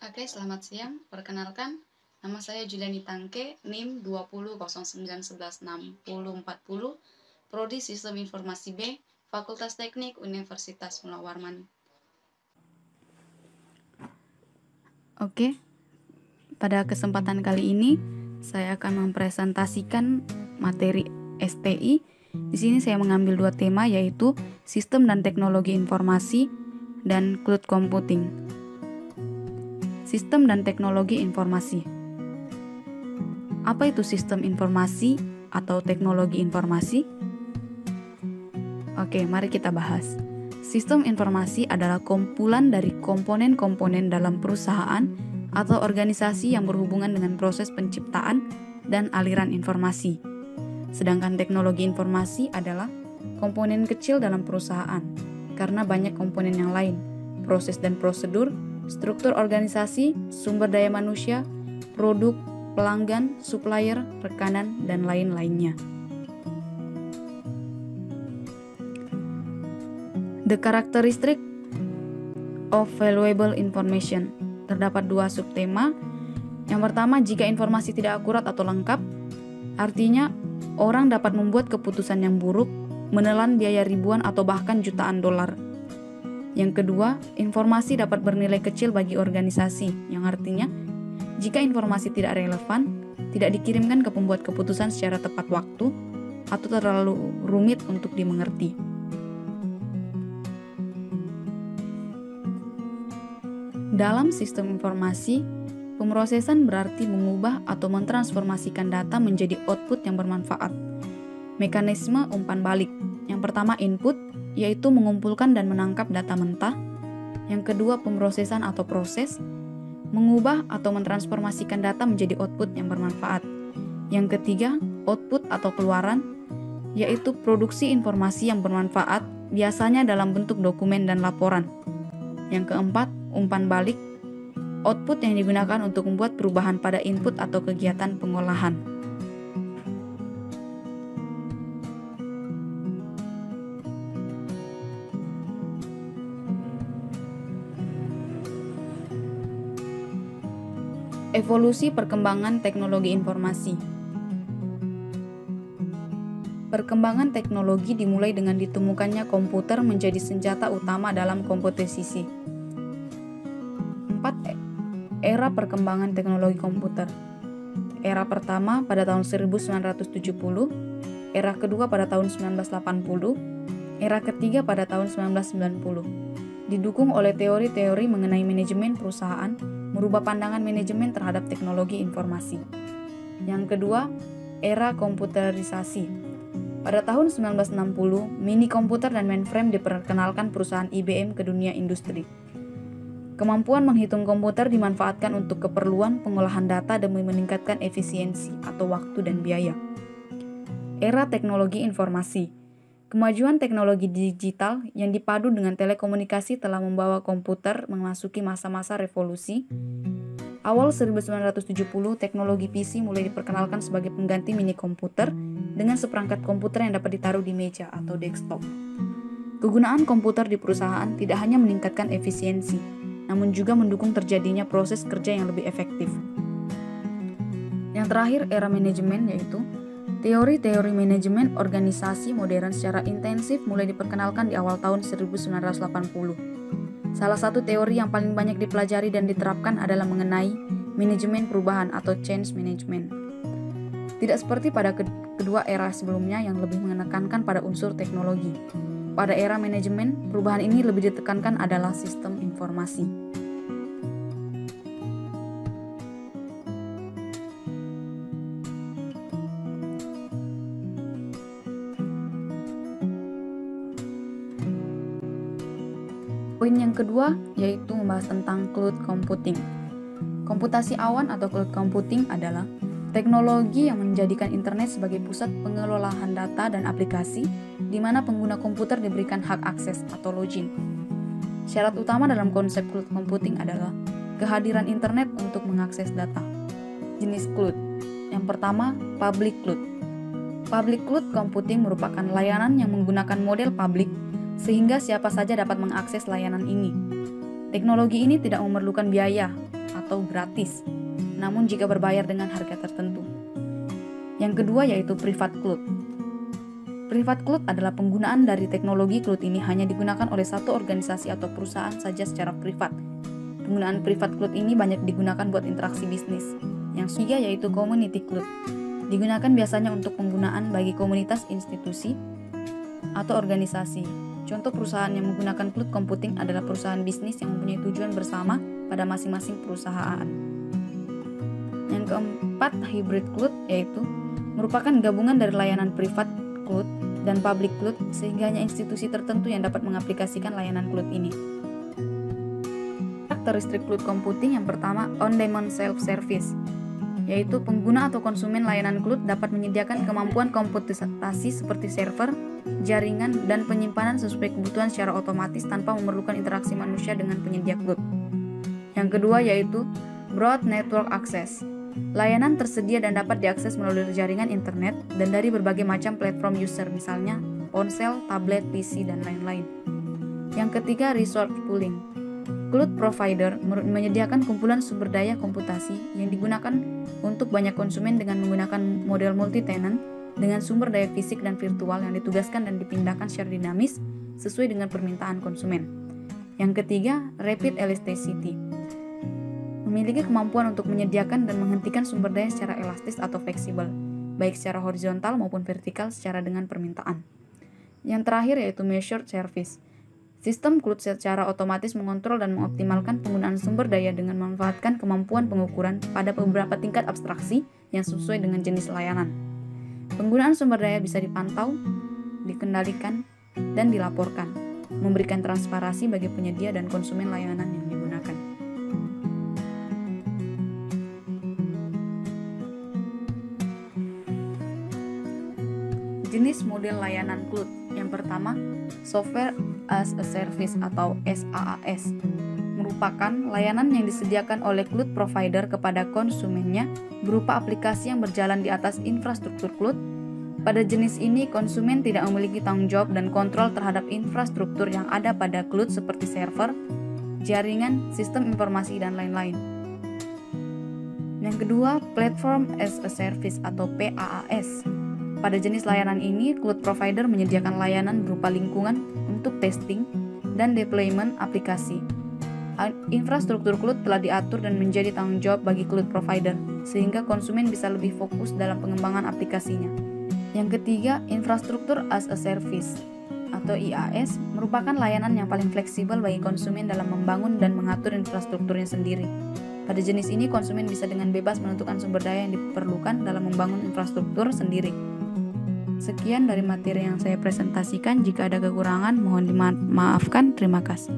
Oke, selamat siang. Perkenalkan, nama saya Juliani Tangke, NIM 2009116040, Prodi Sistem Informasi B, Fakultas Teknik Universitas Mula Warman. Oke, pada kesempatan kali ini saya akan mempresentasikan materi STI. Di sini saya mengambil dua tema, yaitu Sistem dan Teknologi Informasi dan Cloud Computing. Sistem dan teknologi informasi. Apa itu sistem informasi atau teknologi informasi? Oke, mari kita bahas. Sistem informasi adalah kumpulan dari komponen-komponen dalam perusahaan atau organisasi yang berhubungan dengan proses penciptaan dan aliran informasi. Sedangkan teknologi informasi adalah komponen kecil dalam perusahaan, karena banyak komponen yang lain, proses dan prosedur, struktur organisasi, sumber daya manusia, produk, pelanggan, supplier, rekanan, dan lain-lainnya. The characteristic of valuable information. Terdapat dua subtema. Yang pertama, jika informasi tidak akurat atau lengkap, artinya orang dapat membuat keputusan yang buruk, menelan biaya ribuan atau bahkan jutaan dolar. Yang kedua, informasi dapat bernilai kecil bagi organisasi, yang artinya jika informasi tidak relevan, tidak dikirimkan ke pembuat keputusan secara tepat waktu, atau terlalu rumit untuk dimengerti. Dalam sistem informasi, pemrosesan berarti mengubah atau mentransformasikan data menjadi output yang bermanfaat. Mekanisme umpan balik. Yang pertama, input, yaitu mengumpulkan dan menangkap data mentah. Yang kedua, pemrosesan atau proses, mengubah atau mentransformasikan data menjadi output yang bermanfaat. Yang ketiga, output atau keluaran, yaitu produksi informasi yang bermanfaat, biasanya dalam bentuk dokumen dan laporan. Yang keempat, umpan balik, output yang digunakan untuk membuat perubahan pada input atau kegiatan pengolahan. Evolusi perkembangan teknologi informasi. Perkembangan teknologi dimulai dengan ditemukannya komputer menjadi senjata utama dalam kompetisi. 4. Era perkembangan teknologi komputer. Era pertama pada tahun 1970, era kedua pada tahun 1980, era ketiga pada tahun 1990. Didukung oleh teori-teori mengenai manajemen perusahaan, merubah pandangan manajemen terhadap teknologi informasi. Yang kedua, era komputerisasi. Pada tahun 1960, mini komputer dan mainframe diperkenalkan perusahaan IBM ke dunia industri. Kemampuan menghitung komputer dimanfaatkan untuk keperluan pengolahan data demi meningkatkan efisiensi atau waktu dan biaya. Era teknologi informasi. Kemajuan teknologi digital yang dipadu dengan telekomunikasi telah membawa komputer memasuki masa-masa revolusi. Awal 1970, teknologi PC mulai diperkenalkan sebagai pengganti mini komputer dengan seperangkat komputer yang dapat ditaruh di meja atau desktop. Kegunaan komputer di perusahaan tidak hanya meningkatkan efisiensi, namun juga mendukung terjadinya proses kerja yang lebih efektif. Yang terakhir, era manajemen, yaitu teori-teori manajemen organisasi modern secara intensif mulai diperkenalkan di awal tahun 1980. Salah satu teori yang paling banyak dipelajari dan diterapkan adalah mengenai manajemen perubahan atau change management. Tidak seperti pada kedua era sebelumnya yang lebih menekankan pada unsur teknologi. Pada era manajemen, perubahan ini lebih ditekankan adalah sistem informasi. Poin yang kedua yaitu membahas tentang cloud computing. Komputasi awan atau cloud computing adalah teknologi yang menjadikan internet sebagai pusat pengelolaan data dan aplikasi di mana pengguna komputer diberikan hak akses atau login. Syarat utama dalam konsep cloud computing adalah kehadiran internet untuk mengakses data. Jenis cloud. Yang pertama, public cloud. Public cloud computing merupakan layanan yang menggunakan model publik sehingga siapa saja dapat mengakses layanan ini. Teknologi ini tidak memerlukan biaya, atau gratis, namun jika berbayar dengan harga tertentu. Yang kedua yaitu private cloud. Private cloud adalah penggunaan dari teknologi cloud ini hanya digunakan oleh satu organisasi atau perusahaan saja secara privat. Penggunaan private cloud ini banyak digunakan buat interaksi bisnis. Yang ketiga yaitu community cloud. Digunakan biasanya untuk penggunaan bagi komunitas, institusi, atau organisasi. Contoh perusahaan yang menggunakan cloud computing adalah perusahaan bisnis yang mempunyai tujuan bersama pada masing-masing perusahaan. Yang keempat, hybrid cloud, yaitu merupakan gabungan dari layanan private cloud dan public cloud sehingga hanya institusi tertentu yang dapat mengaplikasikan layanan cloud ini. Karakteristik cloud computing yang pertama, on-demand self-service, yaitu pengguna atau konsumen layanan cloud dapat menyediakan kemampuan komputasi seperti server, jaringan, dan penyimpanan sesuai kebutuhan secara otomatis tanpa memerlukan interaksi manusia dengan penyedia cloud. Yang kedua yaitu broad network access. Layanan tersedia dan dapat diakses melalui jaringan internet dan dari berbagai macam platform user, misalnya ponsel, tablet, PC, dan lain-lain. Yang ketiga, resource pooling. Cloud provider menyediakan kumpulan sumber daya komputasi yang digunakan untuk banyak konsumen dengan menggunakan model multi-tenant dengan sumber daya fisik dan virtual yang ditugaskan dan dipindahkan secara dinamis sesuai dengan permintaan konsumen. Yang ketiga, rapid elasticity. Memiliki kemampuan untuk menyediakan dan menghentikan sumber daya secara elastis atau fleksibel, baik secara horizontal maupun vertikal secara dengan permintaan. Yang terakhir yaitu measured service. Sistem cloud secara otomatis mengontrol dan mengoptimalkan penggunaan sumber daya dengan memanfaatkan kemampuan pengukuran pada beberapa tingkat abstraksi yang sesuai dengan jenis layanan. Penggunaan sumber daya bisa dipantau, dikendalikan, dan dilaporkan, memberikan transparansi bagi penyedia dan konsumen layanan yang digunakan. Jenis model layanan cloud. Yang pertama, Software as a Service atau SaaS, merupakan layanan yang disediakan oleh cloud provider kepada konsumennya berupa aplikasi yang berjalan di atas infrastruktur cloud. Pada jenis ini, konsumen tidak memiliki tanggung jawab dan kontrol terhadap infrastruktur yang ada pada cloud seperti server, jaringan, sistem informasi, dan lain-lain. Yang kedua, Platform as a Service atau PaaS. Pada jenis layanan ini, cloud provider menyediakan layanan berupa lingkungan untuk testing dan deployment aplikasi. Infrastruktur cloud telah diatur dan menjadi tanggung jawab bagi cloud provider, sehingga konsumen bisa lebih fokus dalam pengembangan aplikasinya. Yang ketiga, Infrastructure as a Service atau IaaS merupakan layanan yang paling fleksibel bagi konsumen dalam membangun dan mengatur infrastrukturnya sendiri. Pada jenis ini, konsumen bisa dengan bebas menentukan sumber daya yang diperlukan dalam membangun infrastruktur sendiri. Sekian dari materi yang saya presentasikan. Jika ada kekurangan, mohon dimaafkan. Terima kasih.